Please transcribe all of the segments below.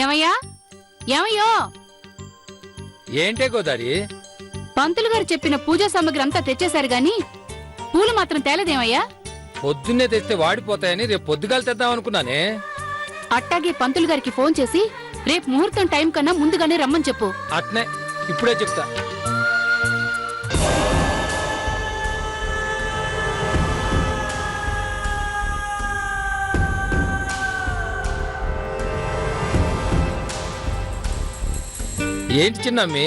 ఏమయ్యా ఏమయ్యో ఏంటే గోదారి? పంతులు గారు చెప్పిన పూజా సామగ్రి అంతా తెచ్చేశారు గాని పూలు మాత్రం తేలేదేమయ్యా? పొద్దున్నే తెస్తే వాడిపోతాయని రేపు పొద్దుగాల తెద్దాం అనుకున్నానే. అట్టాగే పంతులు గారికి ఫోన్ చేసి రేపు ముహూర్తం టైం కన్నా ముందుగానే రమ్మని చెప్పు. అట్నే ఇప్పుడే చెప్తా. ఏంటి చిన్నమ్మి,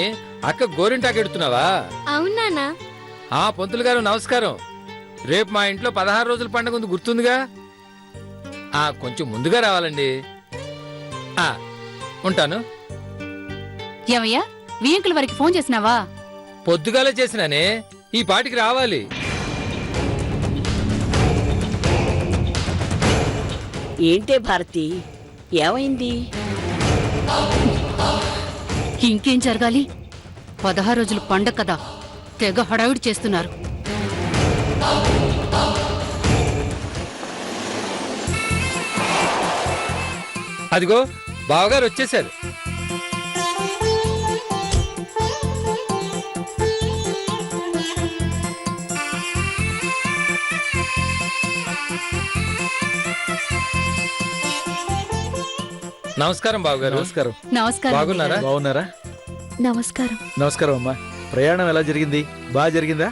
అక్క గోరింటాకెడుతున్నావా? అవునా? ఆ పంతులు గారు నమస్కారం. రేపు మా ఇంట్లో 16 రోజుల పండుగ ఉంది, గుర్తుందిగా? కొంచెం ముందుగా రావాలండి. ఉంటాను. ఏమయ్యా వియంకుల వారికి ఫోన్ చేసినావా? పొద్దుగాలే చేసినానే, ఈ పాటికి రావాలి. ఏంటే భారతి, ఏమైంది? ఇంకేం జరగాలి? 16 రోజులు పండగ కదా, తెగ హడావిడి చేస్తున్నారు. అదిగో బావగారు వచ్చేసారు. నమస్కారం బావగారు. నమస్కారం. నమస్కారం. బాగున్నారా? బాగున్నారా? నమస్కారం. నమస్కారం అమ్మా. ప్రయాణం ఎలా జరిగింది? బాగా జరిగిందా?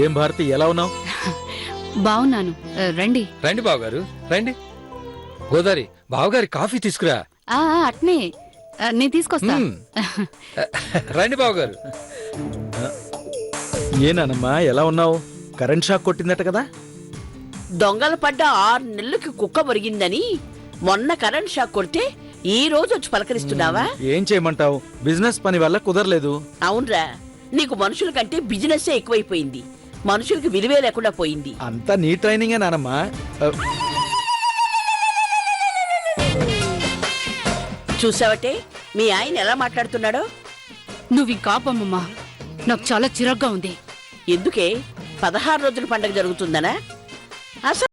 ఏం భారతి, ఎలా ఉన్నావు? బాగున్నాను. రండి. రండి బావగారు, రండి. గోదారి, బావగారి కాఫీ తీసుకురా. అట్నే నేను తీసుకొస్తా. రండి బావగారు. ఏనానమ్మా, ఎలా ఉన్నావు? కరెంట్ షాక్ కొట్టిందట కదా? దొంగలు పడ్డ 6 నెలలకి కుక్క మురిగిందని మొన్న కరెంట్ షాక్ కొడితే ఈ రోజు వచ్చి పలకరిస్తున్నావా? ఏం చేయమంటావు, బిజినెస్ పని వల్ల కుదరలేదు. అవునరా, నీకు మనుషుల కంటే బిజినెస్ ఎక్కువైపోయింది. మనుషులకి విలువే లేకుండా పోయింది. అంతా నీ ట్రైనింగే నానమ్మా. చూసావటే మీ ఆయన ఎలా మాట్లాడుతున్నాడో? నువ్వింకాపమ్మమ్మా, నాకు చాలా చిరాగ్గా ఉంది. ఎందుకే? 16 రోజుల పండగ జరుగుతుందనా? అసలు